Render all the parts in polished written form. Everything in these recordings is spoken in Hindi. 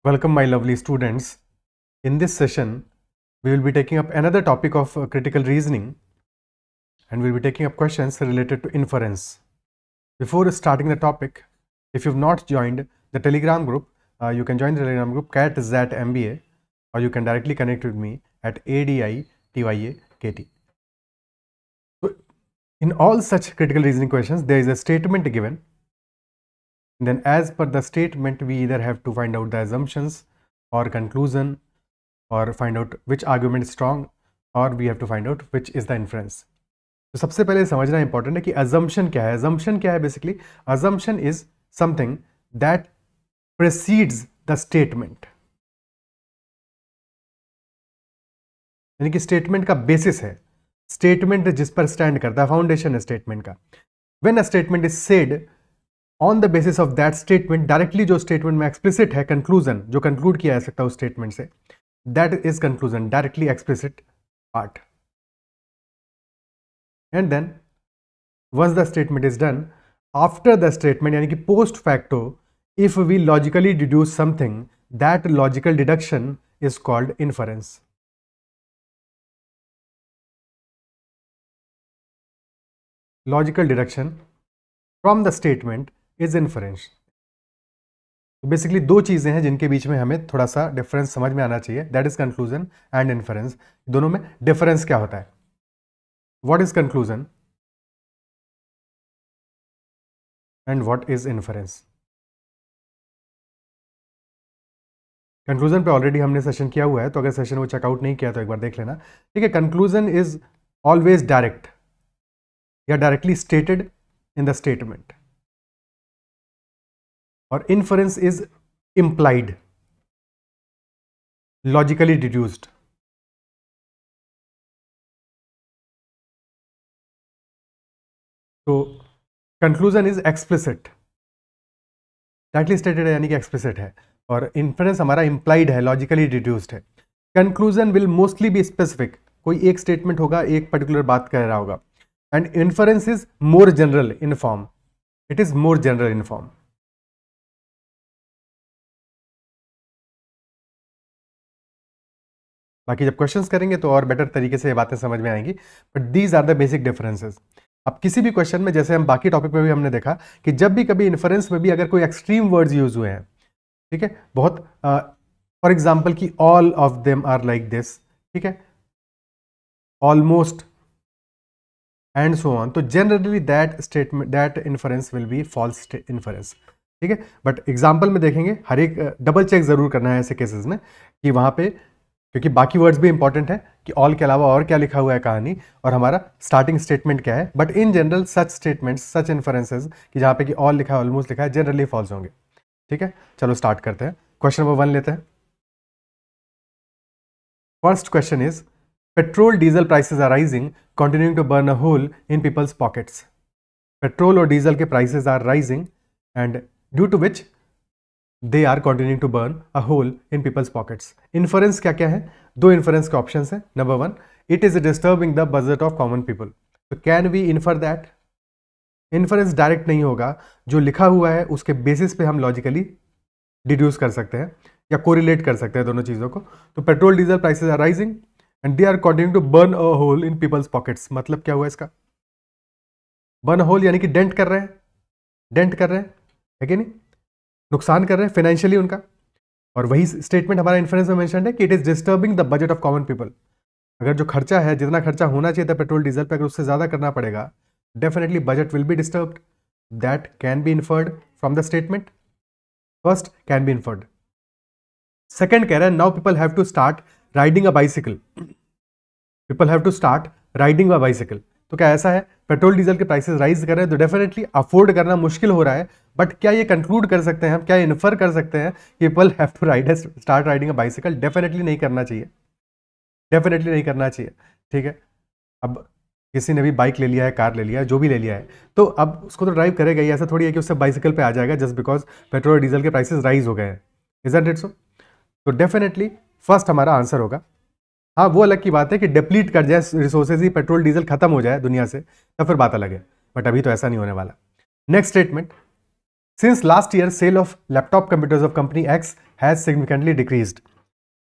Welcome, my lovely students. In this session, we will be taking up another topic of critical reasoning, and we'll be taking up questions related to inference. Before starting the topic, if you've not joined the Telegram group, you can join the Telegram group CATZAT-MBA, or you can directly connect with me at ADITYAKT. So, in all such critical reasoning questions, there is a statement given. Then as per the statement, we either have to find out the assumptions or conclusion, or find out which argument is strong, or we have to find out which is the inference. तो सबसे पहले समझना इंपॉर्टेंट है कि assumption क्या है. Assumption क्या है? Basically assumption is something that precedes the statement. यानी कि स्टेटमेंट का बेसिस है, स्टेटमेंट जिस पर स्टैंड करता है, फाउंडेशन है स्टेटमेंट का. When a statement is said on the basis of that statement, directly जो स्टेटमेंट में एक्सप्लिसिट है, कंक्लूजन जो कंक्लूड किया जा सकता है उस स्टेटमेंट से, that is conclusion, directly explicit part. And then once the statement is done, after the statement यानी कि post facto, if we logically deduce something, that logical deduction is called inference. Logical deduction from the statement is inference. तो बेसिकली दो चीजें हैं जिनके बीच में हमें थोड़ा सा डिफरेंस समझ में आना चाहिए, that is conclusion and inference. दोनों में डिफरेंस क्या होता है? What is conclusion and what is inference? Conclusion पे ऑलरेडी हमने सेशन किया हुआ है, तो अगर सेशन वो चेकआउट नहीं किया तो एक बार देख लेना. ठीक है. कंक्लूजन इज ऑलवेज डायरेक्ट या directly stated in the statement, और inference is implied, logically deduced. तो conclusion is explicit, directly stated है यानी कि एक्सप्लिसिट है, और इन्फरेंस हमारा implied है, लॉजिकली डिड्यूस्ड है. Conclusion will mostly be specific, कोई एक स्टेटमेंट होगा, एक पर्टिकुलर बात कह रहा होगा, and inference is more general in form, it is more general in form. बाकी जब क्वेश्चंस करेंगे तो और बेटर तरीके से ये बातें समझ में आएंगी, but these are the basic differences. अब किसी भी क्वेश्चन में, जैसे हम बाकी टॉपिक में भी हमने देखा कि जब भी कभी इन्फरेंस में भी अगर कोई एक्सट्रीम वर्ड्स यूज हुए हैं, ठीक है, बहुत फॉर एग्जाम्पल कि all of them are like this, ठीक है, ऑलमोस्ट एंड सो ऑन, तो generally that statement, that inference will be false inference. ठीक है. बट एग्जाम्पल में देखेंगे, हर एक डबल चेक जरूर करना है ऐसे केसेस में कि वहां पे, क्योंकि बाकी वर्ड्स भी इंपॉर्टेंट है कि ऑल के अलावा और क्या लिखा हुआ है कहानी, और हमारा स्टार्टिंग स्टेटमेंट क्या है. But in general such statements, such inferences कि जहाँ पे कि ऑल लिखा है, ऑलमोस्ट लिखा है, जनरली फॉल्स होंगे. ठीक है. चलो स्टार्ट करते हैं. क्वेश्चन नंबर 1 लेते हैं. First question is, petrol diesel prices are rising, continuing to burn a hole in people's pockets. Petrol और डीजल के prices are rising and due to which they are continuing to burn a hole in people's pockets. Inference क्या क्या है? दो inference के options हैं. Number 1, it is disturbing the budget of common people. So can we infer that? Inference direct नहीं होगा, जो लिखा हुआ है उसके बेसिस पे हम लॉजिकली डिड्यूस कर सकते हैं या कोरिलेट कर सकते हैं दोनों चीज़ों को. तो petrol diesel prices are rising and they are continuing to burn a hole in people's pockets. मतलब क्या हुआ इसका? बर्न होल यानी कि डेंट कर रहे हैं, डेंट कर रहे हैं, है कि नहीं, नुकसान कर रहे हैं फाइनेंशियली उनका. और वही स्टेटमेंट हमारा इन्फ्लुएंस में मेंशन है कि it is disturbing the budget of common people. अगर जो खर्चा है, जितना खर्चा होना चाहिए था पेट्रोल डीजल पे, अगर उससे ज्यादा करना पड़ेगा, definitely budget will be disturbed. That can be inferred from the statement. First, can be inferred. Second कह रहा है, now people have to start riding a bicycle. People have to start riding a bicycle. तो क्या ऐसा है, पेट्रोल डीजल के प्राइसेस राइज कर रहे हैं तो डेफिनेटली अफोर्ड करना मुश्किल हो रहा है. बट क्या ये कंक्लूड कर सकते हैं हम, क्या इन्फर कर सकते हैं people have to ride start riding a bicycle? Definitely नहीं करना चाहिए, डेफिनेटली नहीं करना चाहिए. ठीक है. अब किसी ने भी बाइक ले लिया है, कार ले लिया है, जो भी ले लिया है, तो अब उसको तो ड्राइव करेगा ही. ऐसा थोड़ी है कि उससे बाइसिकल पे आ जाएगा जस्ट बिकॉज पेट्रोल डीजल के प्राइसेस राइज हो गए हैं. Isn't it so? तो डेफिनेटली फर्स्ट हमारा आंसर होगा. हाँ, वो अलग की बात है कि डिप्लीट कर जाए रिसोर्सेज ही, पेट्रोल डीजल खत्म हो जाए दुनिया से, तो फिर बात अलग है, बट अभी तो ऐसा नहीं होने वाला. Next statement, Since last year, sale of laptop computers of company X has significantly decreased.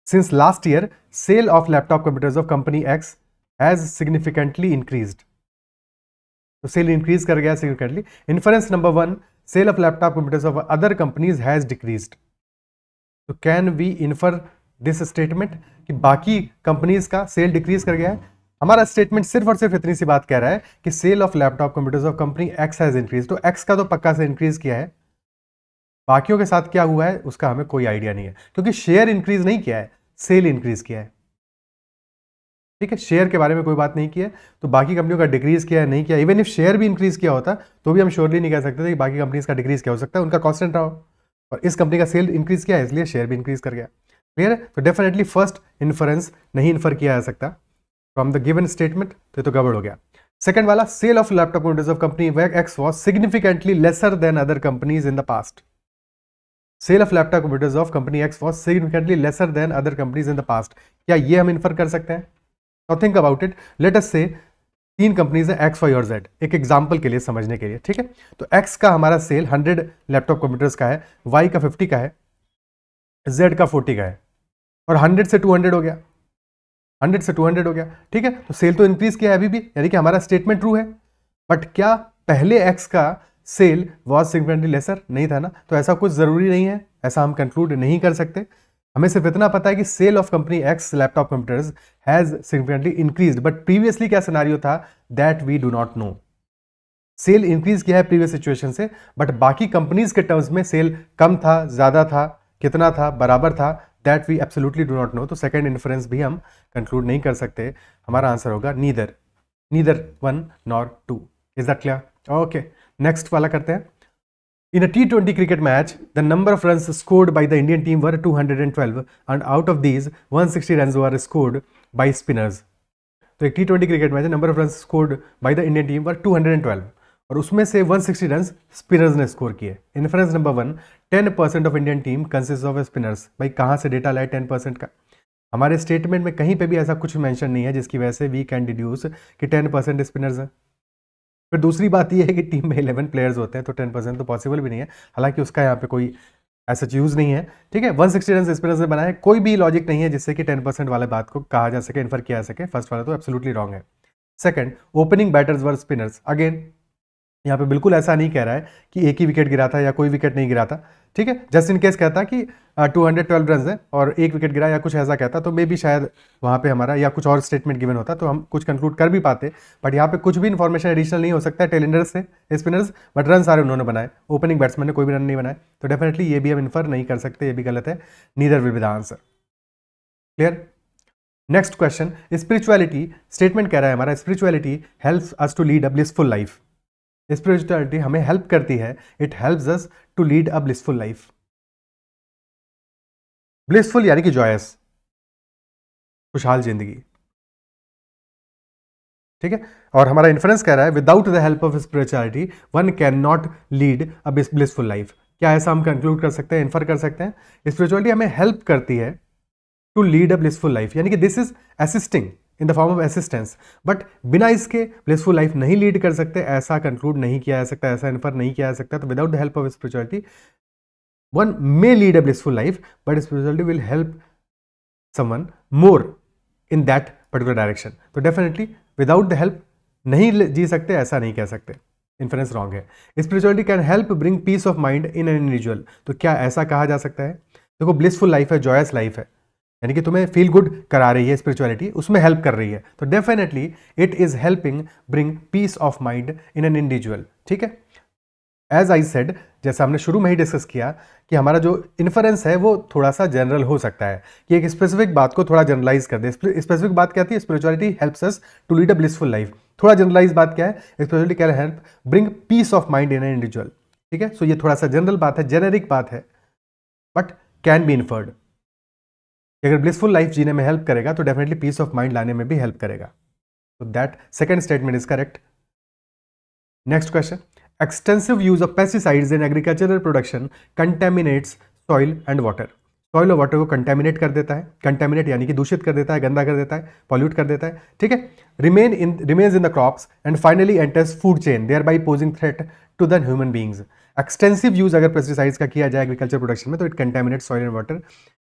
Since last year, sale of laptop computers of company X has significantly increased. तो सेल इंक्रीज कर गया significantly. Inference number 1, sale of laptop computers of other companies has decreased. तो can we infer this statement कि बाकी कंपनीज का सेल डिक्रीज कर गया है? हमारा स्टेटमेंट सिर्फ और सिर्फ इतनी सी बात कह रहा है कि sale of laptop computers of company X has increase. तो एक्स का तो पक्का से इंक्रीज किया है, बाकियों के साथ क्या हुआ है उसका हमें कोई आइडिया नहीं है, क्योंकि शेयर इंक्रीज नहीं किया है, सेल इंक्रीज किया है. ठीक है, शेयर के बारे में कोई बात नहीं की है, तो बाकी कंपनियों का डिक्रीज किया है नहीं किया. इवन इफ शेयर भी इंक्रीज किया होता तो भी हम श्योरली नहीं कह सकते थे कि बाकी कंपनीज का डिक्रीज क्या हो सकता है, उनका कांस्टेंट रहा हो. और इस कंपनी का सेल इंक्रीज किया है इसलिए शेयर भी इंक्रीज कर गया. क्लियर है? तो डेफिनेटली फर्स्ट इन्फरेंस नहीं इन्फर किया जा सकता फ्रॉम द गिवन स्टेटमेंट, तो गड़बड़ हो गया. सेकंड वाला, sale of laptop computers of company X was significantly lesser than other companies in the past. Sale of laptop computers of company X was significantly lesser than other companies in the past. क्या ये हम इन्फर कर सकते हैं? तो think about it. Let us say 3 companies है एक्स वाई और जेड, एक एग्जांपल के लिए समझने के लिए. ठीक है, तो एक्स का हमारा सेल 100 लैपटॉप कंप्यूटर्स का है, वाई का 50 का है, जेड का 40 का है, और 100 से 200 हो गया, 100 से 200 हो गया. ठीक है, तो सेल तो इंक्रीज किया है अभी भी, यानी कि हमारा स्टेटमेंट ट्रू है. बट क्या पहले एक्स का सेल वॉज सिग्निफिकेंटली लेसर? नहीं था ना, तो ऐसा कुछ जरूरी नहीं है, ऐसा हम कंक्लूड नहीं कर सकते. हमें सिर्फ इतना पता है कि sale of company X laptop computers has significantly increased. But previously क्या सिनेरियो था, that we do not know. Sale increase किया है प्रीवियस सिचुएशन से, बट बाकी कंपनीज के टर्म्स में सेल कम था, ज्यादा था, कितना था, बराबर था, that we absolutely do not know. तो सेकंड इन्फरेंस भी हम कंक्लूड नहीं कर सकते. हमारा आंसर होगा neither 1 nor 2. Is that clear? Okay, next वाला करते हैं. In a T20 cricket match, the number of runs scored by the Indian team were 212 and out of these 160 runs were scored by spinners. तो एक T20 क्रिकेट मैच है, number of run scored by the Indian team वर 212 और उसमें से 160 रन स्पिनर्स ने स्कोर किए. Inference number 1, 10% of Indian team consist off spinners. भाई कहाँ से डेटा लाए 10% का? हमारे स्टेटमेंट में कहीं पे भी ऐसा कुछ मेंशन नहीं है जिसकी वजह से वी कैन डिड्यूस कि 10% स्पिनर्स है. फिर दूसरी बात यह है कि टीम में 11 प्लेयर्स होते हैं, तो 10% तो पॉसिबल भी नहीं है, हालांकि उसका यहाँ पे कोई ऐसा यूज नहीं है. ठीक है, 160 रन स्पिनर्स ने बनाए, कोई भी लॉजिक नहीं है जिससे कि 10% वाले बात को कहा जा सके, इन्फर किया जा सके. फर्स्ट वाला तो एब्सोल्युटली रॉन्ग है. सेकंड, ओपनिंग बैटर्स वर स्पिनर्स. अगेन यहाँ पे बिल्कुल ऐसा नहीं कह रहा है कि एक ही विकेट गिरा था या कोई विकेट नहीं गिरा था. ठीक है, जस्ट इन केस कहता कि 212 रन है और एक विकेट गिरा या कुछ ऐसा कहता तो मे भी शायद वहाँ पे हमारा या कुछ और स्टेटमेंट गिवन होता तो हम कुछ कंक्लूड कर भी पाते. बट यहाँ पे कुछ भी इन्फॉर्मेशन एडिशनल नहीं हो सकता है. टेलेंडर्स से स्पिनर्स, बट रन सारे उन्होंने बनाए, ओपनिंग बैट्समैन ने कोई भी रन नहीं बनाए. तो डेफिनेटली ये भी हम इन्फर नहीं कर सकते, ये भी गलत है. Neither will be the answer. Clear? Next question, spirituality. Statement कह रहा है हमारा spirituality helps us to lead a blissful life. Spirituality हमें हेल्प करती है, it helps us to lead a blissful life. Blissful यानी कि जॉयस, खुशहाल जिंदगी. ठीक है, और हमारा इन्फ्रेंस कह रहा है without the help of spirituality one can not lead a blissful life. क्या ऐसा हम कंक्लूड कर सकते हैं, इन्फर कर सकते हैं? स्पिरिचुअलिटी हमें हेल्प करती है to lead a blissful life, यानी कि this is assisting in the form of assistance. But बिना इसके ब्लिसफुल लाइफ नहीं लीड कर सकते, ऐसा कंक्लूड नहीं किया जा सकता, ऐसा इन्फर नहीं किया जा सकता. तो without the help of spirituality one may lead a blissful life, but spirituality will help someone more in that particular direction. तो डेफिनेटली विदाउट द हेल्प नहीं जी सकते, ऐसा नहीं कह सकते. इन्फरेंस रॉन्ग है. Spirituality can help bring peace of mind in an individual. तो क्या ऐसा कहा जा सकता है? देखो, ब्लिसफुल लाइफ है, जॉयस लाइफ है, यानी कि तुम्हें फील गुड करा रही है स्पिरिचुअलिटी, उसमें हेल्प कर रही है. तो definitely it is helping bring peace of mind in an individual. ठीक है, एज आई सेड, जैसा हमने शुरू में ही डिस्कस किया कि हमारा जो इन्फरेंस है वो थोड़ा सा जनरल हो सकता है, कि एक स्पेसिफिक बात को थोड़ा जनरलाइज कर दे. स्पेसिफिक बात क्या थी? Spirituality helps us to lead a blissful life. थोड़ा जनरलाइज बात क्या है? Spirituality can help bring peace of mind in an individual. ठीक है, सो ये थोड़ा सा जनरल बात है, जेनेरिक बात है, बट कैन बी इन्फर्ड. अगर ब्लिसफुल लाइफ जीने में हेल्प करेगा तो डेफिनेटली पीस ऑफ माइंड लाने में भी हेल्प करेगा. तो that second statement is correct. Next question, extensive use of pesticides in agricultural production contaminants soil and water. Soil और वाटर को कंटेमिनेट कर देता है. कंटेमिनेट यानी कि दूषित कर देता है, गंदा कर देता है, पॉल्यूट कर देता है. ठीक है, remains in the crops and finally enters food chain, thereby posing threat to the human beings. Extensive use अगर पेस्टिसाइड्स का किया जाए एग्रीकल्चर प्रोडक्शन में तो it contaminate soil and water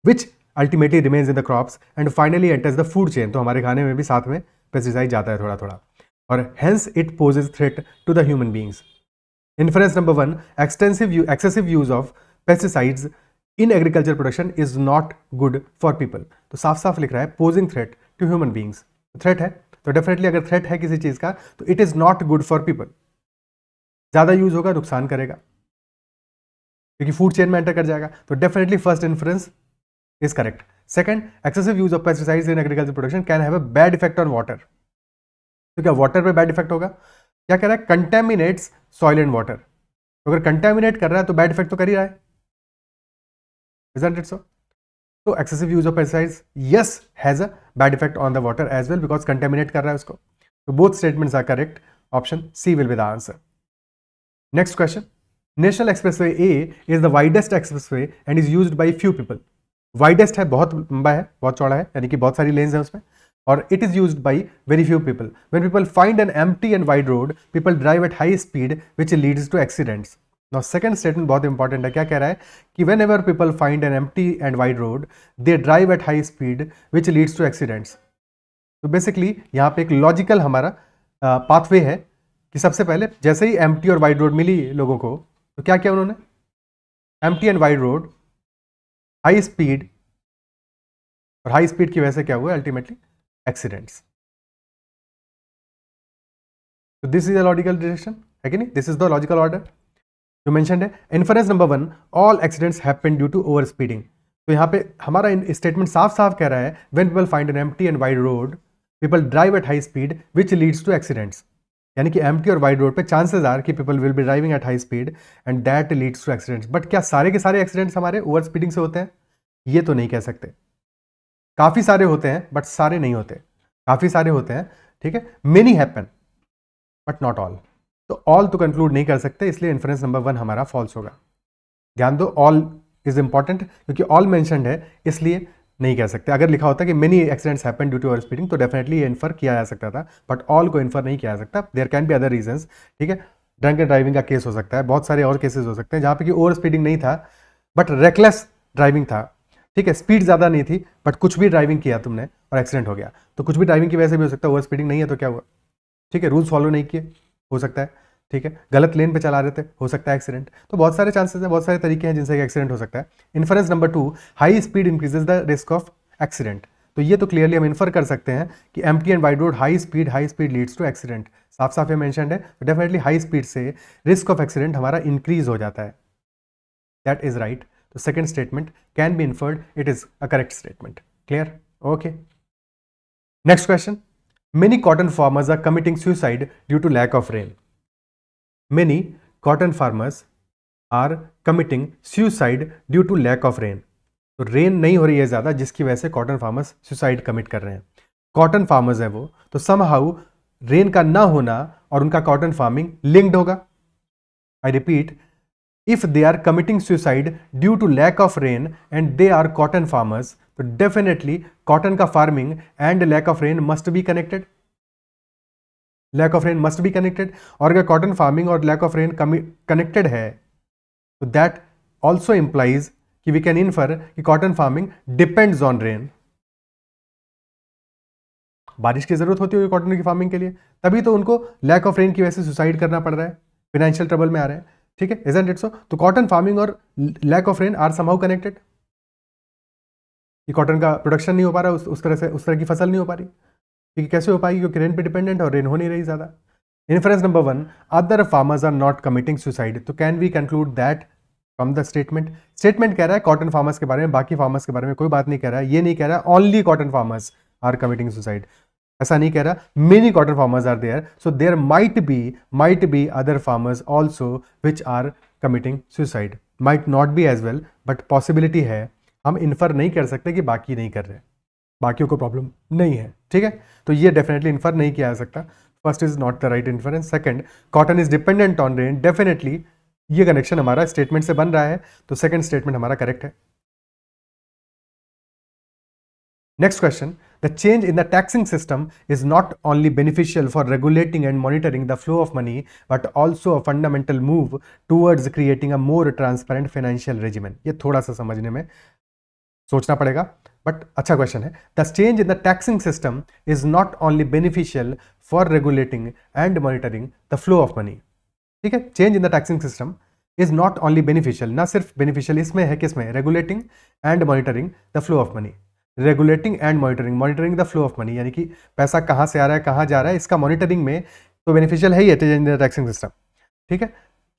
which ultimately remains in the crops and finally enters the food chain. तो हमारे खाने में भी साथ में पेस्टिसाइड जाता है थोड़ा थोड़ा, और hence it poses threat to the human beings. Inference number 1, excessive use of pesticides in agriculture production is not good for people। तो साफ साफ लिख रहा है posing threat to human beings। Threat है तो डेफिनेटली अगर थ्रेट है किसी चीज का तो it is not good for people. ज्यादा यूज होगा नुकसान करेगा क्योंकि फूड चेन में एंटर कर जाएगा। तो definitely first inference is correct. Second, excessive use of pesticides in agriculture production can have a bad effect on water. तो क्या वाटर पे बैड इफेक्ट होगा? क्या कह रहा है? Contaminants soil and water. तो अगर कंटेमिनेट कर रहा है तो बैड इफेक्ट तो कर ही रहा है, isn't it so? तो excessive use of pesticides yes has a bad effect on the water as well because contaminate कर रहा है उसको। तो both statements are correct, option C will be the answer। Next question, National Expressway A is the widest expressway and is used by few people। widest है, बहुत लंबा है, बहुत चौड़ा है, यानी कि बहुत सारी लेन्स हैं उसमें, और it is used by very few people। When people find an empty and wide road, people drive at high speed which leads to accidents। Now second statement बहुत इंपॉर्टेंट है। क्या कह रहा है कि whenever people find an empty and wide road, they drive at high speed which leads to accidents। तो बेसिकली यहाँ पे एक लॉजिकल हमारा पाथवे है कि सबसे पहले जैसे ही एम्प्टी और वाइड रोड मिली लोगों को तो क्या किया उन्होंने? Empty and wide road, high speed, और हाई स्पीड की वजह से क्या हुआ? Ultimately accidents. तो this is a logical direction है कि नहीं? This is the logical order जो मेंशन्ड है। Inference number 1, all accidents happen due to over speeding. तो यहाँ पे हमारा स्टेटमेंट साफ साफ कह रहा है when people find an empty and wide road, people drive at high speed which leads to accidents. यानी कि एम्प्टी और वाइड रोड पे चांसेस आर कि people will be driving at high speed and that leads to accidents. But क्या सारे के सारे एक्सीडेंट्स हमारे ओवर स्पीडिंग से होते हैं? ये तो नहीं कह सकते। काफ़ी सारे होते हैं बट सारे नहीं होते। काफ़ी सारे होते हैं, ठीक है, many happen but not all. तो ऑल तो कंक्लूड नहीं कर सकते, इसलिए इन्फरेंस नंबर 1 हमारा फॉल्स होगा। ध्यान दो, ऑल इज इंपॉर्टेंट क्योंकि ऑल मेंशन्ड है, इसलिए नहीं कह सकते। अगर लिखा होता कि many accidents happen due to over speeding तो डेफिनेटली ये इन्फर किया जा सकता था, बट ऑल को इन्फर नहीं किया जा सकता। There can be other reasons, ठीक है। ड्रंक एंड ड्राइविंग का केस हो सकता है, बहुत सारे और केसेस हो सकते हैं जहाँ पे कि ओवर स्पीडिंग नहीं था बट रेकलेस ड्राइविंग था, ठीक है। स्पीड ज़्यादा नहीं थी बट कुछ भी ड्राइविंग किया तुमने और एक्सीडेंट हो गया। तो कुछ भी ड्राइविंग की वजह से भी हो सकता है, ओवर स्पीडिंग नहीं है तो क्या हुआ, ठीक है, रूल्स फॉलो नहीं किए, हो सकता है, ठीक है, गलत लेन पे चला रहे थे, हो सकता है एक्सीडेंट। तो बहुत सारे चांसेस हैं, बहुत सारे तरीके हैं जिनसे एक्सीडेंट हो सकता है। Inference number 2, high speed increases the risk of accident. तो ये तो क्लियरली हम इन्फर कर सकते हैं कि empty and wide road, high speed leads to accident. साफ साफ ये मेंशन्ड है, तो डेफिनेटली हाई स्पीड से रिस्क ऑफ एक्सीडेंट हमारा इंक्रीज हो जाता है। That is right. तो second statement can be inferred, it is a correct statement. Clear? Okay. Next question, many cotton farmers are committing suicide due to lack of rain. Many cotton farmers are committing suicide due to lack of rain। तो रेन नहीं हो रही है ज़्यादा जिसकी वजह से कॉटन फार्मर्स सुसाइड कमिट कर रहे हैं। कॉटन फार्मर्स है वो, तो समहाउ रेन का ना होना और उनका कॉटन फार्मिंग लिंक्ड होगा। I repeat, if they are committing suicide due to lack of rain and they are cotton farmers, तो डेफिनेटली कॉटन का farming and lack of rain must be connected. Lack of rain must be connected. और अगर कॉटन फार्मिंग और लैक ऑफ रेन कनेक्टेड है तो दैट ऑल्सो इंप्लाइज कि वी कैन इन्फर कि cotton farming depends on rain. बारिश की जरूरत होती होगी कॉटन की फार्मिंग के लिए, तभी तो उनको लैक ऑफ रेन की वजह से सुसाइड करना पड़ रहा है, फाइनेंशियल ट्रबल में आ रहे हैं, ठीक है, इजंट इट सो? तो कॉटन फार्मिंग और lack of rain are somehow connected. कि कॉटन का प्रोडक्शन नहीं हो पा रहा, उस तरह की फसल नहीं हो पा रही, क्योंकि कैसे हो पाएगी? क्योंकि रेन पे डिपेंडेंट और रेन हो नहीं रही ज़्यादा। Inference number 1, other farmers are not committing suicide. तो can we conclude that from the statement? Statement कह रहा है कॉटन फार्मर्स के बारे में, बाकी फार्मर्स के बारे में कोई बात नहीं कह रहा है। ये नहीं कह रहा only cotton farmers are committing suicide, ऐसा नहीं कह रहा। Many cotton farmers are there, so there might be other farmers also which are committing suicide. Might not be as well, but possibility है। हम इन्फर नहीं कर सकते कि बाकी नहीं कर रहे, बाकियों को प्रॉब्लम नहीं है, ठीक है। तो ये डेफिनेटली इन्फर नहीं किया जा सकता। First is not the right inference. Second, cotton is dependent on rain, definitely ये कनेक्शन हमारा स्टेटमेंट से बन रहा है, तो सेकंड स्टेटमेंट हमारा करेक्ट है। Next question, the The change in the taxing system is not only beneficial for regulating and monitoring the flow of money, but also a fundamental move towards creating a more transparent financial regimen. ये थोड़ा सा समझने में सोचना पड़ेगा, बट अच्छा क्वेश्चन है. The change in the taxing system is not only beneficial for regulating and monitoring the flow of money. ठीक है, change in the taxing system is not only beneficial, ना सिर्फ बेनिफिशियल इसमें है, किसमें, regulating and monitoring the flow of money. Regulating and monitoring the flow of money, यानी कि पैसा कहाँ से आ रहा है, कहाँ जा रहा है, इसका मॉनिटरिंग में तो बेनिफिशियल है ही है change in the taxing system. ठीक है,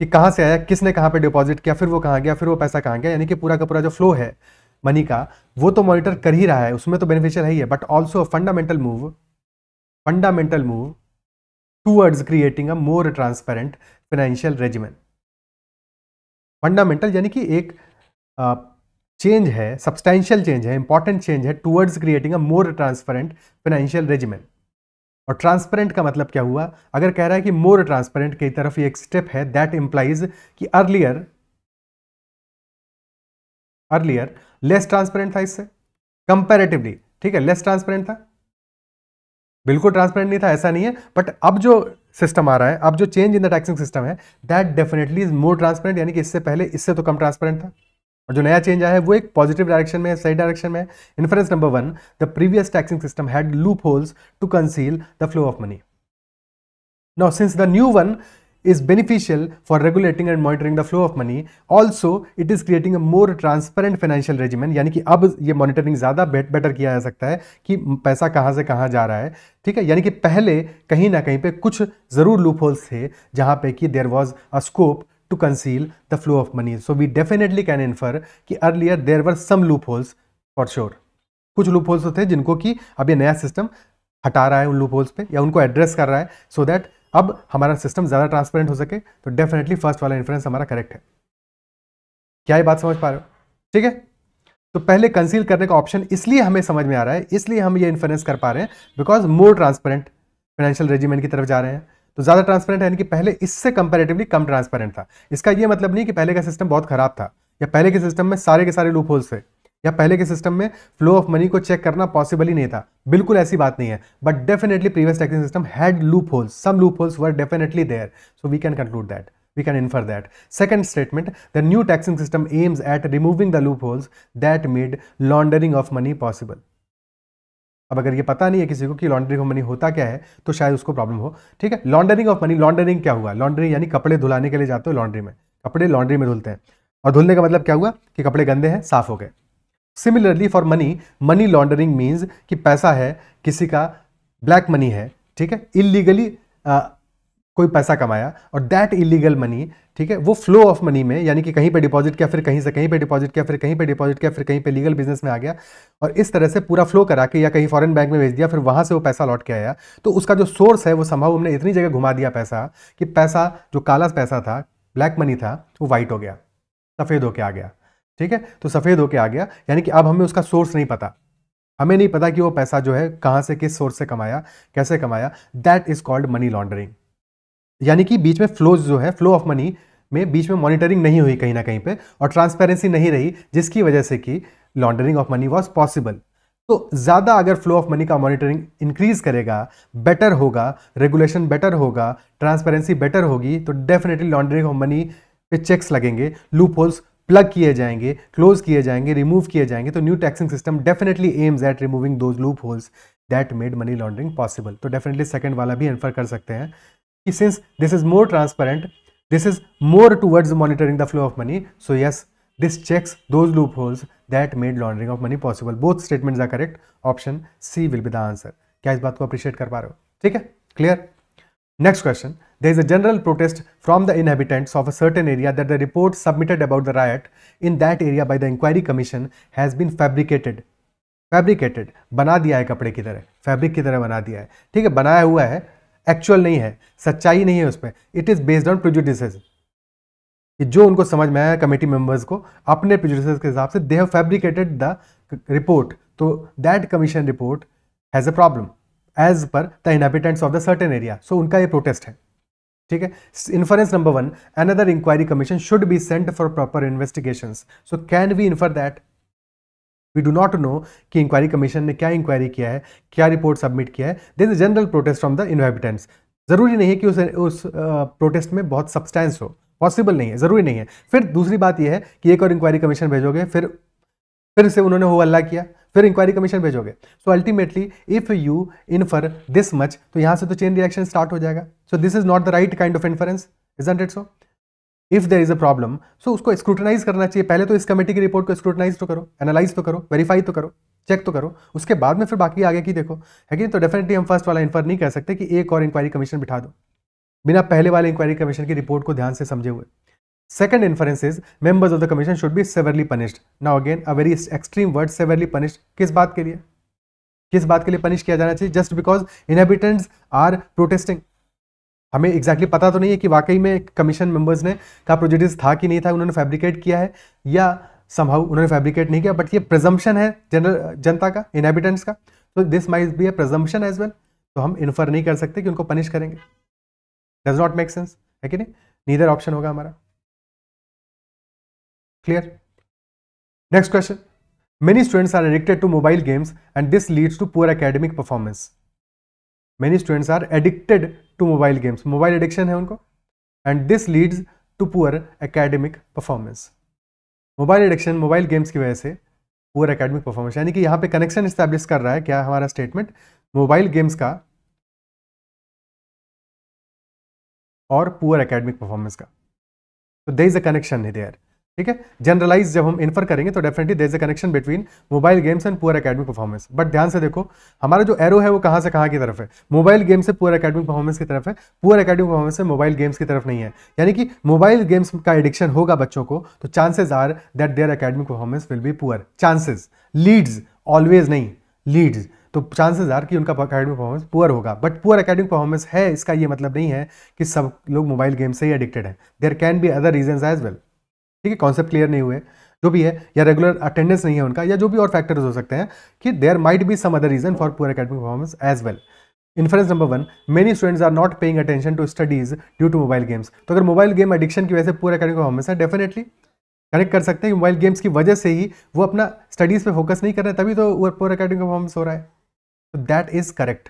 कि कहाँ से आया, किसने कहाँ पे डिपॉजिट किया, फिर वो कहाँ गया, फिर वो पैसा कहाँ गया, यानी कि पूरा का पूरा जो फ्लो है मनी का वो तो मॉनिटर कर ही रहा है, उसमें तो बेनिफिशियल है ही है, but also fundamental move towards creating a more transparent financial regimen. Fundamental यानी कि एक चेंज है, सब्सटैंशियल चेंज है, इंपॉर्टेंट चेंज है towards creating a more transparent financial regimen. और ट्रांसपेरेंट का मतलब क्या हुआ, अगर कह रहा है कि मोर ट्रांसपेरेंट की तरफ ये एक स्टेप है, दैट इंप्लाइज कि अर्लियर लेस ट्रांसपेरेंट था इससे कंपैरेटिवली. ठीक है, लेस ट्रांसपेरेंट था, बिल्कुल ट्रांसपेरेंट नहीं था ऐसा नहीं है, बट अब जो सिस्टम आ रहा है, अब जो change in the taxing system है, that definitely is more transparent, यानी कि इससे पहले इससे तो कम ट्रांसपेरेंट था. और जो नया चेंज आया है वो एक पॉजिटिव डायरेक्शन में है, सही डायरेक्शन में है. Inference number 1, the previous taxing system had loop holes to conceal the flow of money. Now since the new one is beneficial for regulating and monitoring the flow of money, also it is creating a more transparent financial regimen, यानी कि अब ये मॉनिटरिंग ज़्यादा बेटर किया जा सकता है कि पैसा कहाँ से कहाँ जा रहा है. ठीक है, यानी कि पहले कहीं ना कहीं पे कुछ ज़रूर लूप होल्स थे जहाँ पे कि there was a scope to conceal the flow of money. So we definitely can infer कि earlier there were some loop holes for sure. कुछ लूप होल्स थे जिनको कि अब ये नया सिस्टम हटा रहा है उन लूप होल्स पे, या उनको एड्रेस कर रहा है, सो दैट अब हमारा सिस्टम ज्यादा ट्रांसपेरेंट हो सके. तो डेफिनेटली फर्स्ट वाला इन्फ्रेंस हमारा करेक्ट है. क्या ये बात समझ पा रहे हो? ठीक है, तो पहले कंसील करने का ऑप्शन इसलिए हमें समझ में आ रहा है, इसलिए हम ये इन्फ्रेंस कर पा रहे हैं because more transparent financial regimen की तरफ जा रहे हैं. तो ज्यादा ट्रांसपेरेंट है, यानी कि पहले इससे कंपैरेटिवली कम ट्रांसपेरेंट था. इसका ये मतलब नहीं कि पहले का सिस्टम बहुत खराब था, या पहले के सिस्टम में सारे के सारे लूप होल्स थे, या पहले के सिस्टम में फ्लो ऑफ मनी को चेक करना पॉसिबल ही नहीं था. बिल्कुल ऐसी बात नहीं है, but definitely previous taxing system had loop holes, some loop holes were definitely there. So we can conclude that, we can infer that. Second statement, the new taxing system aims at removing the loopholes that made laundering of money possible. अब अगर ये पता नहीं है किसी को कि लॉन्ड्रिंग ऑफ मनी होता क्या है तो शायद उसको प्रॉब्लम हो. ठीक है, लॉन्ड्रिंग ऑफ मनी, लॉन्ड्रिंग क्या हुआ, लॉन्ड्रिंग यानी कपड़े धुलाने के लिए जाते हो लॉन्ड्री में, कपड़े लॉन्ड्री में धुलते हैं, और धुलने का मतलब क्या हुआ कि कपड़े गंदे हैं, साफ हो गए. Similarly for money, money laundering means कि पैसा है किसी का, ब्लैक मनी है, ठीक है, इलीगली कोई पैसा कमाया, और दैट इलीगल मनी, ठीक है, वो फ्लो ऑफ मनी में, यानी कि कहीं पे डिपॉजिट किया, फिर कहीं से कहीं पे डिपॉजिट किया, फिर कहीं पे डिपॉजिट किया, फिर कहीं पे लीगल बिजनेस में आ गया, और इस तरह से पूरा फ्लो करा के या कहीं फॉरेन बैंक में भेज दिया, फिर वहां से वो पैसा लौट के आया. तो उसका जो सोर्स है वो संभव हमने इतनी जगह घुमा दिया पैसा कि पैसा जो काला पैसा था, ब्लैक मनी था, वो वाइट हो गया, सफेद होके आ गया. ठीक है, तो सफेद होके आ गया, यानी कि अब हमें उसका सोर्स नहीं पता, हमें नहीं पता कि वो पैसा जो है कहां से, किस सोर्स से कमाया, कैसे कमाया. That is called money laundering. यानी कि बीच में फ्लोज जो है, फ्लो ऑफ मनी में बीच में मॉनिटरिंग नहीं हुई कहीं ना कहीं पे, और ट्रांसपेरेंसी नहीं रही, जिसकी वजह से कि laundering of money was possible. तो ज्यादा अगर फ्लो ऑफ मनी का मॉनिटरिंग इंक्रीज करेगा, बेटर होगा, रेगुलेशन बेटर होगा, ट्रांसपेरेंसी बेटर होगी, तो डेफिनेटली लॉन्ड्रिंग ऑफ मनी पे चेक्स लगेंगे, लूप होल्स प्लग किए जाएंगे, क्लोज किए जाएंगे, रिमूव किए जाएंगे. तो new taxing system definitely aims at removing those loop holes that made money laundering possible. तो डेफिनेटली सेकंड वाला भी इन्फर कर सकते हैं कि since this is more transparent, this is more towards monitoring the flow of money, so yes, this checks those loopholes that made laundering of money possible. Both statements are correct. Option C will be the answer. क्या इस बात को अप्रिशिएट कर पा रहे हो? ठीक है, clear. Next question, there is a general protest from the inhabitants of a certain area that the report submitted about the riot in that area by the inquiry commission has been fabricated. बना दिया है कपड़े की तरह, फैब्रिक की तरह बना दिया है. ठीक है, बनाया हुआ है, एक्चुअल नहीं है, सच्चाई नहीं है उसमें. It is based on prejudices, कि जो उनको समझ में आया कमेटी मेंबर्स को अपने प्रेजुडिसेस के हिसाब से they have fabricated the report. तो that commission report has a problem as per the inhabitants of the certain area. So उनका ये प्रोटेस्ट है. ठीक है, inference number 1, another inquiry commission should be sent for proper investigations. So can we infer that we do not know कि इंक्वायरी कमीशन ने क्या इंक्वायरी किया है, क्या रिपोर्ट सबमिट किया है. There is a general protest from the inhabitants. जरूरी नहीं है कि उस प्रोटेस्ट में बहुत सब्सटेंस हो, पॉसिबल नहीं है, जरूरी नहीं है. फिर दूसरी बात यह है कि एक और इंक्वायरी कमीशन भेजोगे, फिर से उन्होंने हो हल्ला किया, फिर इंक्वायरी कमीशन भेजोगे. So ultimately if you infer this much, तो यहां से तो चेन रिएक्शन स्टार्ट हो जाएगा. So this is not the right kind of inference, isn't it so? If there is a problem, so उसको स्क्रूटनाइज करना चाहिए. पहले तो इस कमेटी की रिपोर्ट को स्क्रूटनाइज तो करो, एनालाइज तो करो, वेरीफाई तो करो, चेक तो करो, उसके बाद में फिर बाकी आगे की देखो, है कि? तो डेफिनेटली हम फर्स्ट वाला इन्फर नहीं कह सकते कि एक और इंक्वायरी कमीशन बिठा दो बिना पहले वाले इंक्वायरी कमीशन की रिपोर्ट को ध्यान से समझे हुए. Second inference is members of the commission should be severely punished. Now again a very extreme word, severely punished. किस बात के लिए? किस बात के लिए पनिश किया जाना चाहिए? Just because inhabitants are protesting. हमें exactly पता तो नहीं है कि वाकई में कमीशन मेंबर्स ने का प्रोजेडिस था कि नहीं था, उन्होंने फैब्रिकेट किया है या somehow उन्होंने फैब्रिकेट नहीं किया, बट ये प्रिजम्पशन है जनता का, इनहेबिटेंट्स का. तो this might be a presumption as well. तो हम इन्फर नहीं कर सकते कि उनको पनिश करेंगे. डज नॉट मेक सेंस, है कि नहीं? नीदर ऑप्शन होगा हमारा. Clear? Next question. Many students are addicted to mobile games and this leads to poor academic performance. Many students are addicted to mobile games. Mobile addiction है उनको, and this leads to poor academic performance. Mobile addiction, mobile games की वजह से poor academic performance, यानी कि यहाँ पे कनेक्शन एस्टैब्लिश कर रहा है क्या हमारा स्टेटमेंट, मोबाइल गेम्स का और पुअर एकेडमिक परफॉर्मेंस का. तो देयर इज अ कनेक्शन है देयर. ठीक है, जनरलाइज जब हम इन्फर करेंगे तो definitely there is a connection between mobile games and poor academic performance. But ध्यान से देखो हमारा जो एरो है वो कहां से कहां की तरफ है, मोबाइल गेम से पुअर एकेडमिक परफॉर्मेंस की तरफ है, पुअर एकेडमिक परफॉर्मेंस से मोबाइल गेम्स की तरफ नहीं है. यानी कि मोबाइल गेम्स का एडिक्शन होगा बच्चों को तो chances are that their academic performance will be poor. Chances, leads, always नहीं, लीड्स. तो चांसेस आर कि उनका एकेडमिक परफॉर्मेंस पुअर होगा. बट पुअर एकेडमिक परफॉर्मेंस है इसका ये मतलब नहीं है कि सब लोग मोबाइल गेम से ही एडिक्टेड हैं. There can be other reasons as well. ठीक है, कॉन्सेप्ट क्लियर नहीं हुए जो भी है, या रेगुलर अटेंडेंस नहीं है उनका, या जो भी और फैक्टर्स हो सकते हैं, कि there might be some other reason for poor academic performance as well. Inference number 1, many students are not paying attention to studies due to mobile games. तो अगर मोबाइल गेम एडिक्शन की वजह से पुअर एकेडमिक परफॉर्मेंस है, डेफिनेटली कनेक्ट कर सकते हैं कि मोबाइल गेम्स की वजह से ही वो अपना स्टडीज पे फोकस नहीं कर रहे हैं, तभी तो पुअर एकेडमिक परफॉर्मेंस हो रहा है. तो that is correct,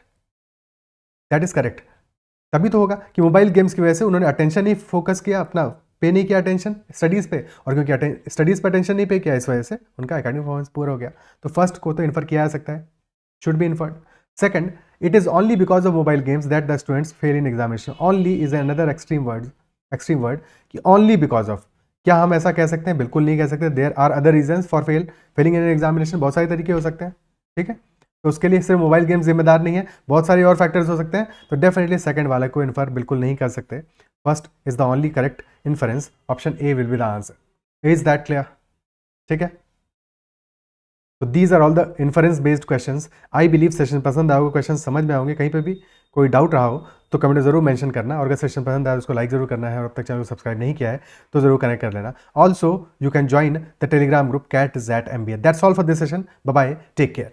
that is correct. तभी तो होगा कि मोबाइल गेम्स की वजह से उन्होंने अटेंशन नहीं फोकस किया, अपना पे नहीं किया अटेंशन स्टडीज़ पे, और क्योंकि स्टडीज़ पे अटेंशन नहीं पे किया इस वजह से उनका एकेडमिक परफॉर्मेंस पूरा हो गया. तो फर्स्ट को तो इन्फर किया जा सकता है, should be inferred. Second, it is only because of mobile games that the students fail in examination. Only is another extreme word कि ओनली बिकॉज ऑफ. क्या हम ऐसा कह सकते हैं? बिल्कुल नहीं कह सकते. There are other reasons for failing in examination. बहुत सारे तरीके हो सकते हैं. ठीक है, तो उसके लिए सिर्फ मोबाइल गेम जिम्मेदार नहीं है, बहुत सारे और फैक्टर्स हो सकते हैं. तो डेफिनेटली सेकंड वाले को इन्फर बिल्कुल नहीं कर सकते. First is the only correct inference. Option A will be the answer. Is that clear? ठीक है, तो these are all the inference based questions. I believe session पसंद आओगे, क्वेश्चन समझ में आओगे. कहीं पे भी कोई डाउट रहा हो तो कमेंट में जरूर मेंशन करना, और अगर सेशन पसंद आया तो उसको लाइक जरूर करना है, और अब तक चैनल को सब्सक्राइब नहीं किया है तो जरूर कनेक्ट कर लेना. Also you can join the Telegram group CAT-ZAT MBA. That's all for this session. Bye bye, take care.